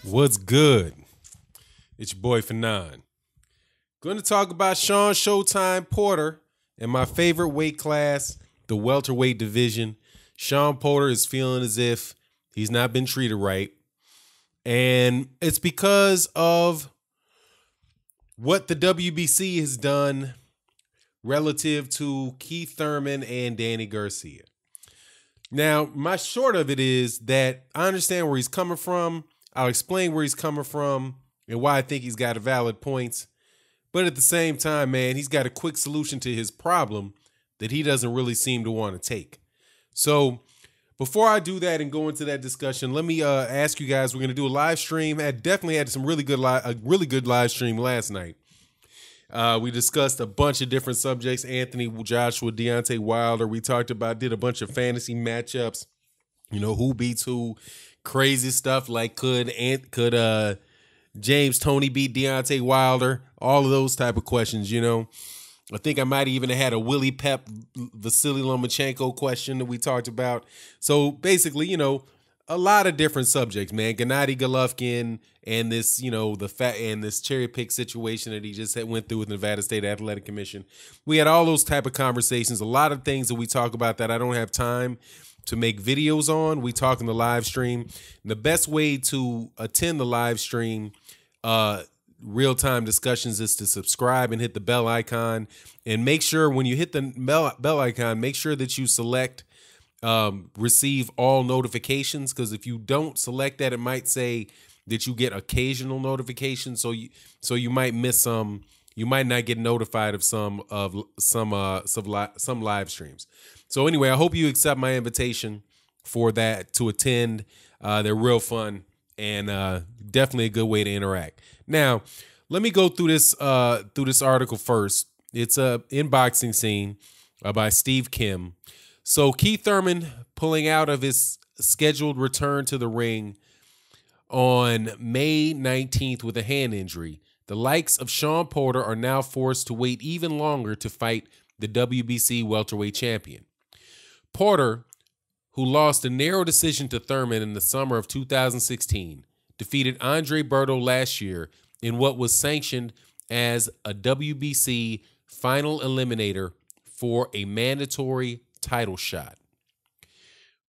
What's good? It's your boy Fanon. Going to talk about Shawn Showtime Porter in my favorite weight class, the welterweight division. Shawn Porter is feeling as if he's not been treated right. And it's because of what the WBC has done relative to Keith Thurman and Danny Garcia. Now, my short of it is that I understand where he's coming from. I'll explain where he's coming from and why I think he's got valid points. But at the same time, man, he's got a quick solution to his problem that he doesn't really seem to want to take. So before I do that and go into that discussion, let me ask you guys, we're going to do a live stream. I definitely had a really good live stream last night. We discussed a bunch of different subjects. Anthony Joshua, Deontay Wilder. We did a bunch of fantasy matchups. You know, who beats who, crazy stuff like could James Toney beat Deontay Wilder? All of those type of questions, you know. I think I might even have had a Willie Pep, Vasily Lomachenko question that we talked about. So basically, you know, a lot of different subjects, man. Gennady Golovkin and this, you know, this cherry pick situation that he just went through with Nevada State Athletic Commission. We had all those type of conversations. A lot of things that we talk about that I don't have time to make videos on. We talk in the live stream. And the best way to attend the live stream, real-time discussions, is to subscribe and hit the bell icon. And make sure when you hit the bell icon, make sure that you select receive all notifications, because if you don't select that, it might say that you get occasional notifications. So you might miss some. You might not get notified of some live streams. So anyway, I hope you accept my invitation for that to attend. They're real fun and definitely a good way to interact. Now, let me go through this article first. It's a Boxing Scene by Steve Kim. So Keith Thurman pulling out of his scheduled return to the ring on May 19th with a hand injury. The likes of Shawn Porter are now forced to wait even longer to fight the WBC welterweight champion. Porter, who lost a narrow decision to Thurman in the summer of 2016, defeated Andre Berto last year in what was sanctioned as a WBC final eliminator for a mandatory title shot.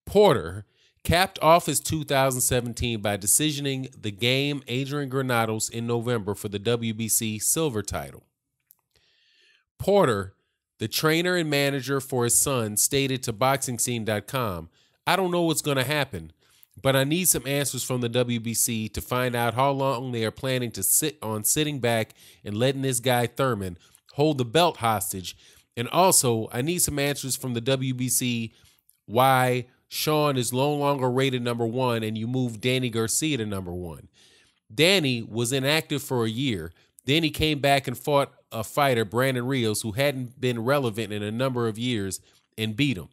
Porter capped off his 2017 by decisioning the game Adrian Granados in November for the WBC silver title. Porter, the trainer and manager for his son, stated to BoxingScene.com, "I don't know what's going to happen, but I need some answers from the WBC to find out how long they are planning to sitting back and letting this guy Thurman hold the belt hostage. And also, I need some answers from the WBC why Shawn is no longer rated number one and you moved Danny Garcia to number one. Danny was inactive for a year. Then he came back and fought a fighter, Brandon Rios, who hadn't been relevant in a number of years, and beat him.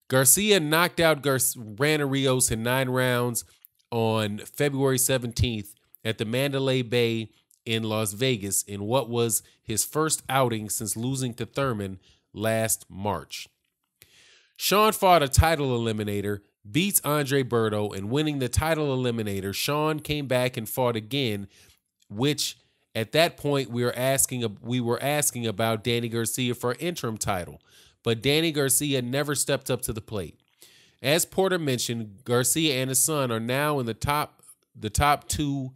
Garcia knocked out Brandon Rios in 9 rounds on February 17th at the Mandalay Bay in Las Vegas in what was his first outing since losing to Thurman last March. Shawn fought a title eliminator, beats Andre Berto, and winning the title eliminator, Shawn came back and fought again, which at that point we were asking about Danny Garcia for an interim title, but Danny Garcia never stepped up to the plate. As Porter mentioned, Garcia and his son are now in the top two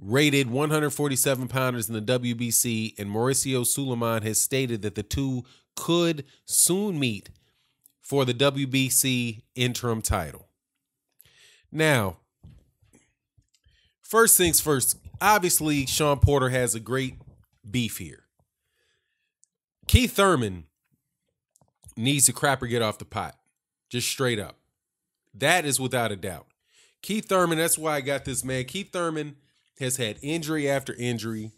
rated 147 pounders in the WBC, and Mauricio Suleiman has stated that the two could soon meet for the WBC interim title. Now, first things first, obviously Shawn Porter has a great beef here. Keith Thurman needs to crap or get off the pot, just straight up. That is without a doubt. Keith Thurman, that's why I got this, man. Keith Thurman has had injury after injury.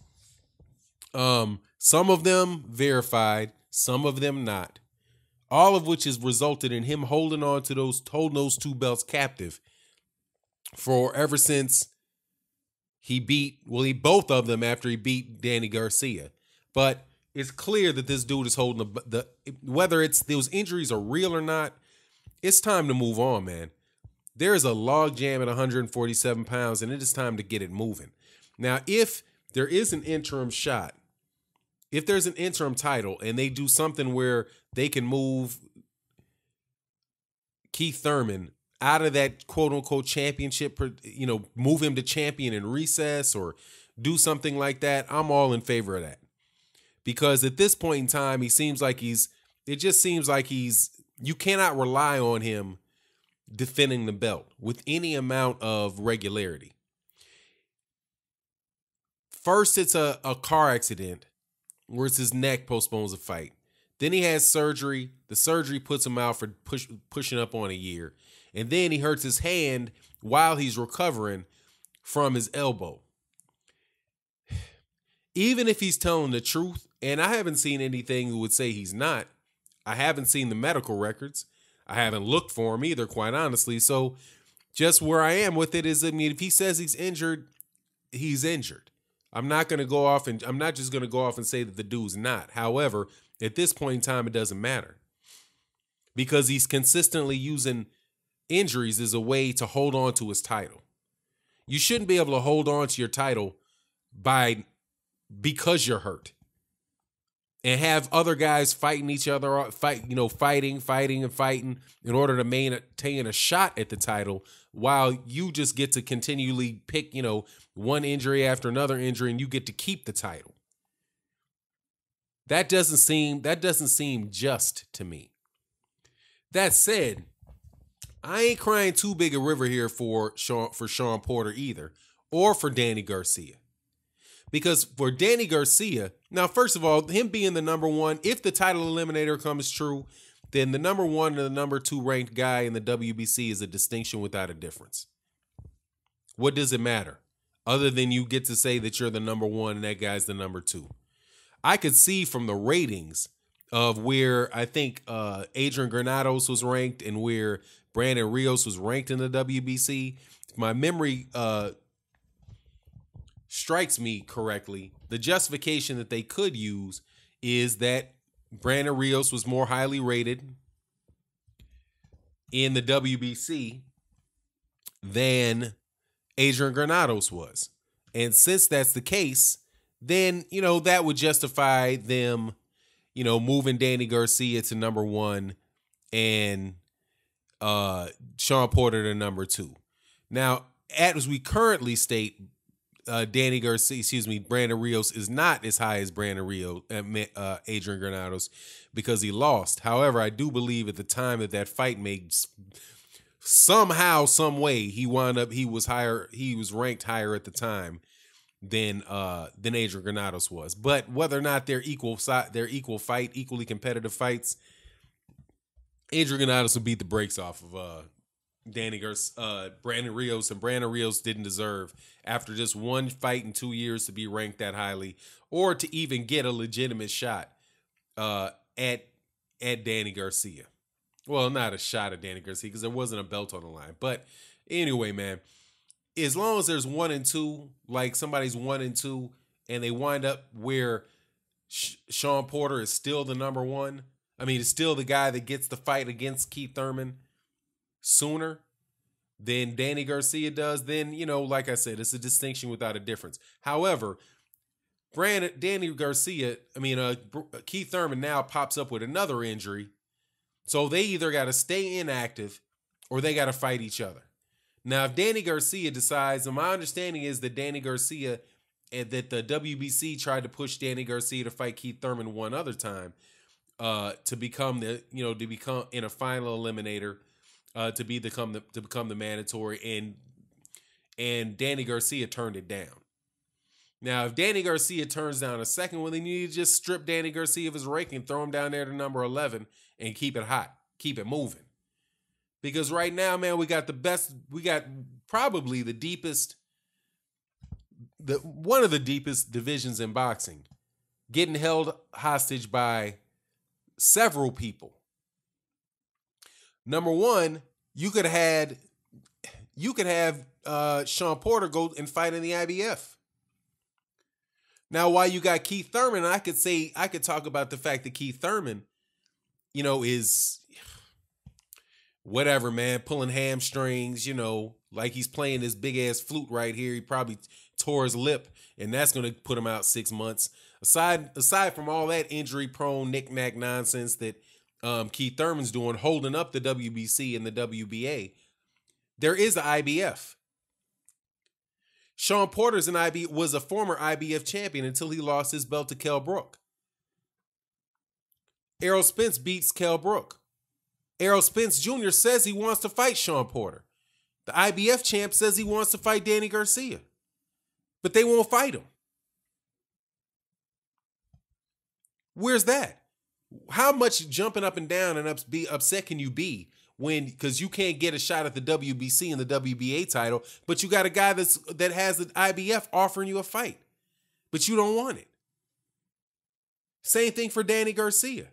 Some of them verified, some of them not. All of which has resulted in him holding those two belts captive for ever since he beat both of them after he beat Danny Garcia. But it's clear that this dude is holding whether it's those injuries are real or not, It's time to move on, man. There is a log jam at 147 pounds, and it is time to get it moving. Now, if there is an interim shot, if there's an interim title and they do something where they can move Keith Thurman out of that quote unquote championship, move him to champion in recess or do something like that, I'm all in favor of that. Because at this point in time, you cannot rely on him defending the belt with any amount of regularity. First, it's a car accident where it's his neck postpones a fight. Then he has surgery. The surgery puts him out for pushing up on a year. And then he hurts his hand while he's recovering from his elbow. Even if he's telling the truth, and I haven't seen anything that would say he's not. I haven't seen the medical records. I haven't looked for him either, quite honestly. So just where I am with it is, if he says he's injured, he's injured. I'm not just going to go off and say that the dude's not. However, at this point in time, it doesn't matter because he's consistently using injuries as a way to hold on to his title. You shouldn't be able to hold on to your title because you're hurt and have other guys fighting each other, fighting in order to maintain a shot at the title while you just get to continually pick, one injury after another injury and you get to keep the title. That doesn't seem just to me. That said, I ain't crying too big a river here for Shawn Porter either, or for Danny Garcia. Because for Danny Garcia, now, first of all, him being the number one, if the title eliminator comes true, then the number one and the number two ranked guy in the WBC is a distinction without a difference. What does it matter? Other than you get to say that you're the number one and that guy's the number two. I could see from the ratings of where I think Adrian Granados was ranked and where Brandon Rios was ranked in the WBC. If my memory strikes me correctly, the justification that they could use is that Brandon Rios was more highly rated in the WBC than Adrian Granados was. And since that's the case, then, that would justify them, moving Danny Garcia to number one and Shawn Porter to number two. Now, as we currently state, Brandon Rios is not as high as Adrian Granados because he lost. However, I do believe at the time that fight made somehow, some way, he was ranked higher at the time than Adrian Granados was. But whether or not they're equally competitive fights, Adrian Granados will beat the brakes off of Brandon Rios, and Brandon Rios didn't deserve, after just one fight in 2 years, to be ranked that highly or to even get a legitimate shot at Danny Garcia. Well, not a shot at Danny Garcia because there wasn't a belt on the line. But anyway, man, as long as there's 1 and 2, like somebody's 1 and 2, and they wind up where Shawn Porter is still the number one. I mean, it's still the guy that gets the fight against Keith Thurman sooner than Danny Garcia does, then, like I said, it's a distinction without a difference. However, Keith Thurman now pops up with another injury. So they either got to stay inactive or they got to fight each other. Now, if Danny Garcia decides, and my understanding is that that the WBC tried to push Danny Garcia to fight Keith Thurman one other time to become in a final eliminator, to become the mandatory, and Danny Garcia turned it down. Now, if Danny Garcia turns down a second one, then you need to just strip Danny Garcia of his ranking, throw him down there to number 11, and keep it hot, keep it moving. Because right now, man, we got probably the deepest, one of the deepest divisions in boxing, getting held hostage by several people. Number one, you could have Shawn Porter go and fight in the IBF. Now, while you got Keith Thurman, I could talk about the fact that Keith Thurman, whatever, man, pulling hamstrings, like he's playing this big ass flute right here. He probably tore his lip, and that's going to put him out 6 months. Aside from all that injury prone knick-knack nonsense that Keith Thurman's doing, holding up the WBC and the WBA, there is the IBF. Shawn Porter's was a former IBF champion until he lost his belt to Kell Brook. Errol Spence beats Kell Brook. Errol Spence Jr. says he wants to fight Shawn Porter. The IBF champ says he wants to fight Danny Garcia. But they won't fight him. Where's that? How much jumping up and down and upset can you be because you can't get a shot at the WBC and the WBA title, but you got a guy that has the IBF offering you a fight, but you don't want it? Same thing for Danny Garcia.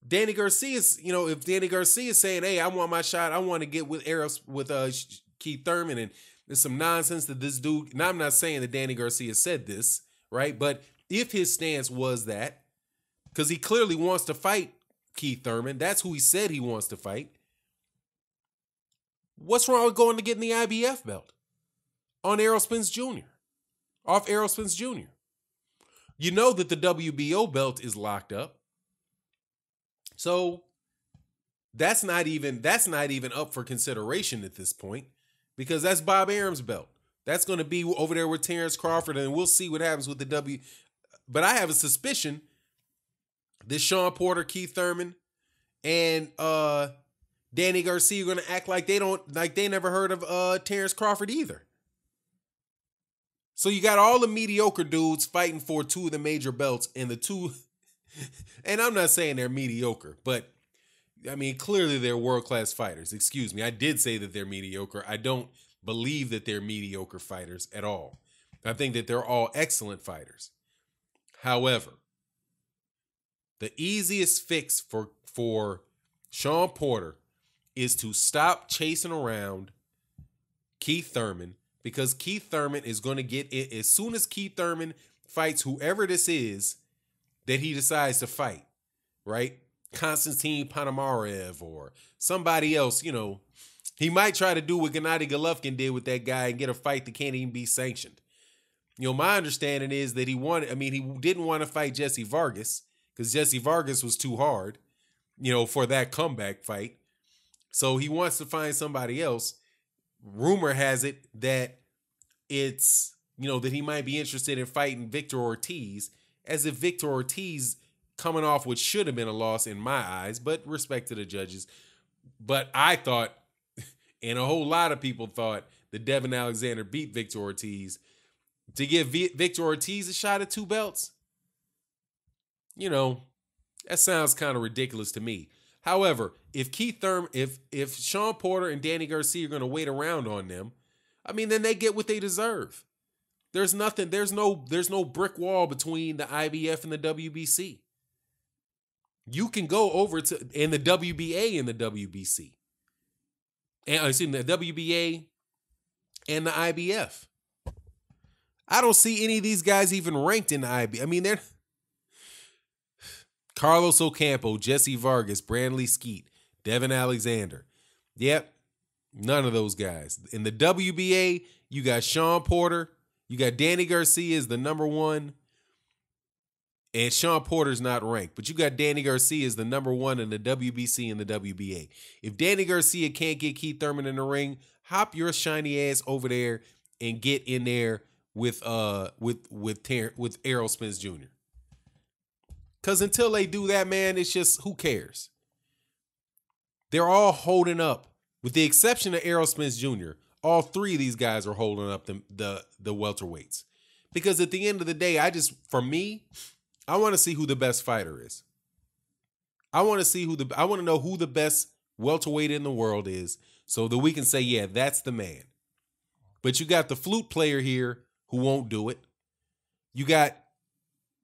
Danny Garcia's, if Danny Garcia is saying, hey, I want my shot, I want to get with Keith Thurman, and there's some nonsense that this dude, and I'm not saying that Danny Garcia said this, right? But if his stance was that, because he clearly wants to fight Keith Thurman, that's who he said he wants to fight. What's wrong with going to getting the IBF belt on Errol Spence Jr., off Errol Spence Jr.? You know that the WBO belt is locked up. So that's not even up for consideration at this point, because that's Bob Arum's belt. That's going to be over there with Terrence Crawford, and we'll see what happens with the W. But I have a suspicion that Shawn Porter, Keith Thurman, and Danny Garcia are going to act like they never heard of Terrence Crawford either. So you got all the mediocre dudes fighting for two of the major belts, and the two. And I'm not saying they're mediocre, but I mean, clearly they're world-class fighters. Excuse me. I did say that they're mediocre. I don't believe that they're mediocre fighters at all. I think that they're all excellent fighters. However, the easiest fix for Shawn Porter is to stop chasing around Keith Thurman, because Keith Thurman is going to get it as soon as Keith Thurman fights whoever this is that he decides to fight, right? Konstantin Panamarev or somebody else, he might try to do what Gennady Golovkin did with that guy and get a fight that can't even be sanctioned. My understanding is that he didn't want to fight Jesse Vargas because Jesse Vargas was too hard, for that comeback fight. So he wants to find somebody else. Rumor has it that it's, that he might be interested in fighting Victor Ortiz, as if Victor Ortiz coming off what should have been a loss in my eyes, but respect to the judges. But I thought, and a whole lot of people thought, that Devin Alexander beat Victor Ortiz. To give Victor Ortiz a shot at 2 belts, that sounds kind of ridiculous to me. However, if Keith Thurman, if Shawn Porter and Danny Garcia are going to wait around on them, then they get what they deserve. There's no brick wall between the IBF and the WBC. You can go over to in the WBA and the WBC. And the WBA and the IBF. I don't see any of these guys even ranked in the IBF. They're Carlos Ocampo, Jesse Vargas, Brandley Skeet, Devin Alexander. Yep, none of those guys. In the WBA, you got Shawn Porter. You got Danny Garcia as the number 1. And Shawn Porter's not ranked. But you got Danny Garcia as the number 1 in the WBC and the WBA. If Danny Garcia can't get Keith Thurman in the ring, hop your shiny ass over there and get in there with Errol Spence Jr. Because until they do that, man, it's just, who cares? They're all holding up. With the exception of Errol Spence Jr., all 3 of these guys are holding up the welterweights. Because at the end of the day, I want to see who the best fighter is. I want to know who the best welterweight in the world is, so that we can say, yeah, that's the man. But you got the flute player here who won't do it. You got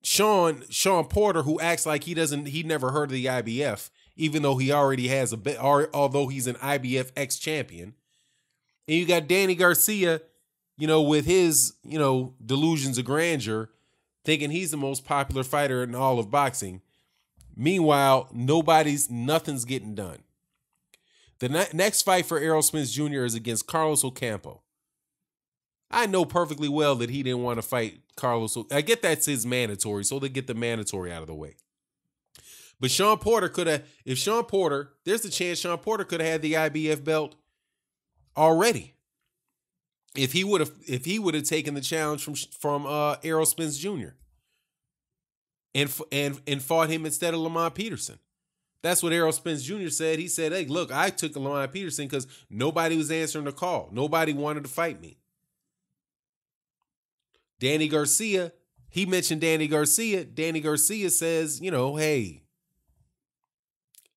Shawn Porter, who acts like he never heard of the IBF, even though he already has although he's an IBF ex-champion. And you got Danny Garcia, with his, delusions of grandeur, thinking he's the most popular fighter in all of boxing. Meanwhile, nothing's getting done. The next fight for Errol Spence Jr. is against Carlos Ocampo. I know perfectly well that he didn't want to fight Carlos. I get that's his mandatory, so they get the mandatory out of the way. But Shawn Porter could have, there's a chance Shawn Porter could have had the IBF belt already. If he would have taken the challenge from Errol Spence Jr. and fought him instead of Lamont Peterson. That's what Errol Spence Jr. said. He said, "Hey, look, I took Lamont Peterson because nobody was answering the call. Nobody wanted to fight me." Danny Garcia, he mentioned Danny Garcia. Danny Garcia says, hey,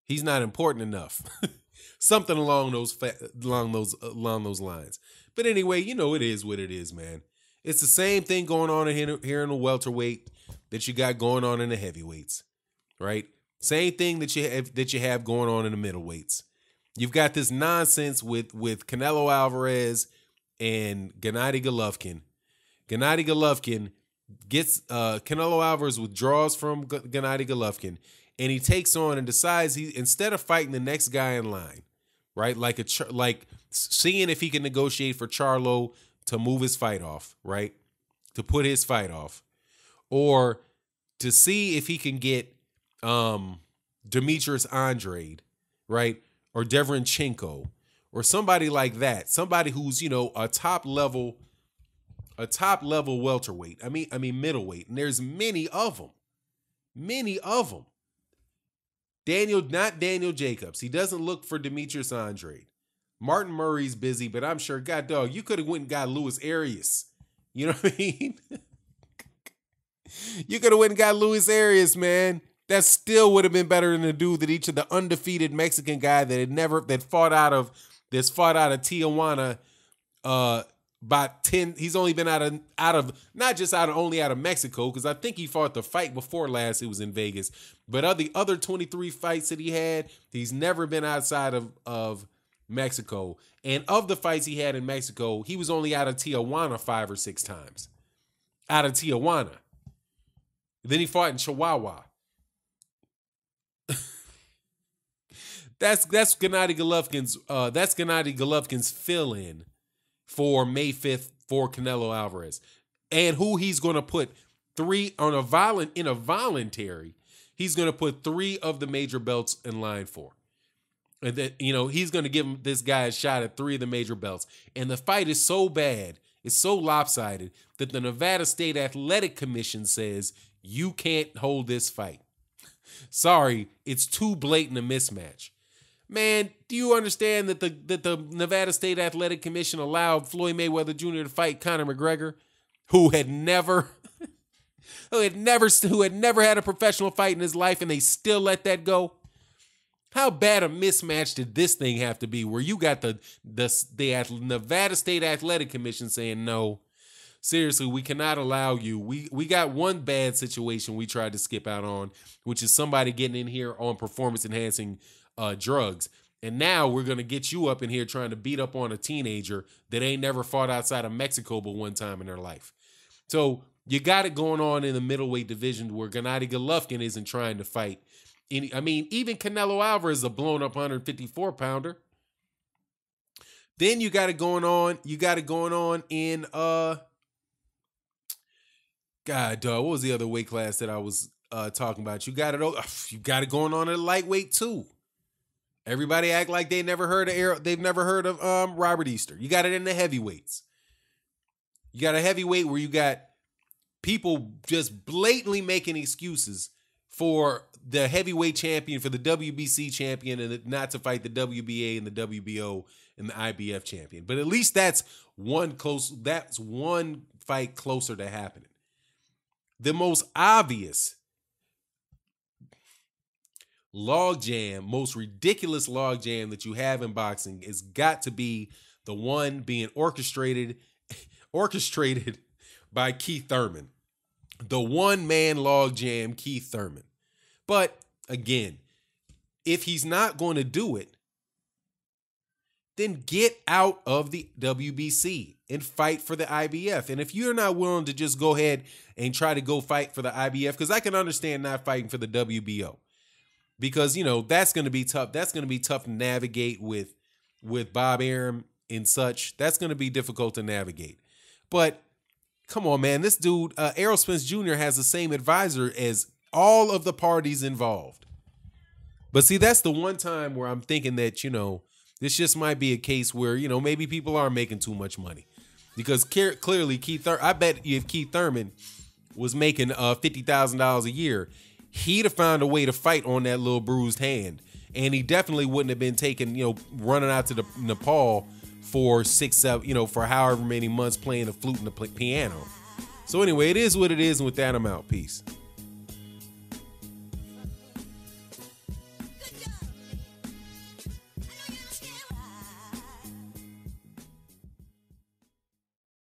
he's not important enough. Something along those lines. But anyway, it is what it is, man. It's the same thing going on here in the welterweight that you got going on in the heavyweights, right? Same thing that you have going on in the middleweights. You've got this nonsense with Canelo Alvarez and Gennady Golovkin. Gennady Golovkin gets Canelo Alvarez withdraws from Gennady Golovkin, and he takes on and decides instead of fighting the next guy in line, right? Like seeing if he can negotiate for Charlo to move his fight off, right? To put his fight off, or to see if he can get Demetrius Andrade, right? Or Deverenchenko, or somebody like that. Somebody who's, a top level welterweight. I mean middleweight. And there's many of them. Not Daniel Jacobs. He doesn't look for Demetrius Andrade. Martin Murray's busy, but I'm sure, God dog, you could have went and got Luis Arias. You know what I mean? You could have went and got Luis Arias, man. That still would have been better than the dude that each of the undefeated Mexican guy that fought out of Tijuana about 10. He's only been out of only out of Mexico, because I think he fought the fight before last. It was in Vegas, but of the other 23 fights that he had, he's never been outside of Mexico. And of the fights he had in Mexico, he was only out of Tijuana 5 or 6 times. Out of Tijuana. Then he fought in Chihuahua. That's Gennady Golovkin's fill-in for May 5th for Canelo Alvarez. And who he's going to put in a voluntary, he's going to put 3 of the major belts in line for. And that, he's going to give this guy a shot at 3 of the major belts. And the fight is so bad, it's so lopsided, that the Nevada State Athletic Commission says you can't hold this fight. Sorry, it's too blatant a mismatch. Man, do you understand that the Nevada State Athletic Commission allowed Floyd Mayweather Jr. to fight Conor McGregor, who had never had a professional fight in his life, and they still let that go? How bad a mismatch did this thing have to be, where you got the Nevada State Athletic Commission saying, no, seriously, we cannot allow you. We got one bad situation we tried to skip out on, which is somebody getting in here on performance-enhancing drugs. And now we're going to get you up in here trying to beat up on a teenager that ain't never fought outside of Mexico but one time in their life. So you got it going on in the middleweight division where Gennady Golovkin isn't trying to fight. Even Canelo Alvarez is a blown-up 154-pounder. Then you got it going on. In God, dog, what was the other weight class that I was talking about? You got it going on in lightweight too. Everybody act like they've never heard of Errol. They've never heard of Robert Easter. You got it in the heavyweights. You got a heavyweight where you got people just blatantly making excuses for the heavyweight champion, for the WBC champion, and not to fight the WBA and the WBO and the IBF champion. But at least that's one fight closer to happening. The most obvious logjam, most ridiculous logjam that you have in boxing has got to be the one being orchestrated by Keith Thurman. The one-man logjam, Keith Thurman. But again, if he's not going to do it, then get out of the WBC and fight for the IBF. And if you're not willing to just go ahead and try to go fight for the IBF, because I can understand not fighting for the WBO. because, you know, that's going to be tough. That's going to be tough to navigate with Bob Arum and such. That's going to be difficult to navigate. But come on, man, this dude, Errol Spence Jr. has the same advisor as all of the parties involved. But see, that's the one time where I'm thinking that, you know, this just might be a case where, you know, maybe people are making too much money. Because clearly I bet if Keith Thurman was making $50,000 a year, he'd have found a way to fight on that little bruised hand. And he definitely wouldn't have been taking, you know, running out to Nepal for 6, 7, you know, for however many months playing the flute and the piano. So anyway, it is what it is. And with that, I'm out. Peace.